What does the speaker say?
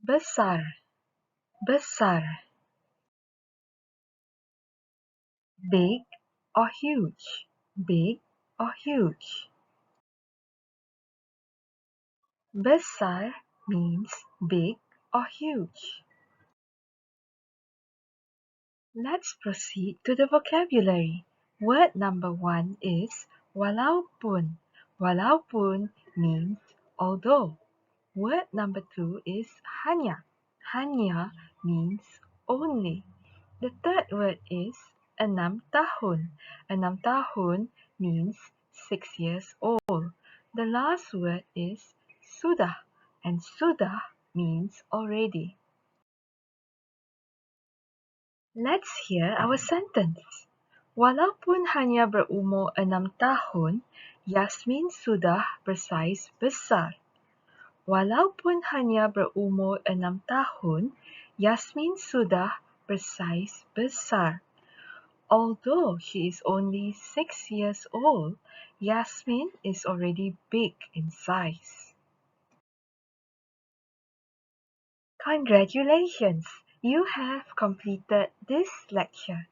Besar, besar. Big or huge, big or huge. Besar means big or huge. Let's proceed to the vocabulary. Word number 1 is walaupun. Walaupun means although. Word number 2 is hanya. Hanya means only. The third word is 6 tahun. 6 tahun means 6 years old. The last word is sudah, and sudah means already. Let's hear our sentence. Walaupun hanya berumur 6 tahun, Yasmin sudah bersaiz besar. Walaupun hanya berumur 6 tahun, Yasmin sudah bersaiz besar. Although she is only 6 years old, Yasmin is already big in size. Congratulations! You have completed this lecture.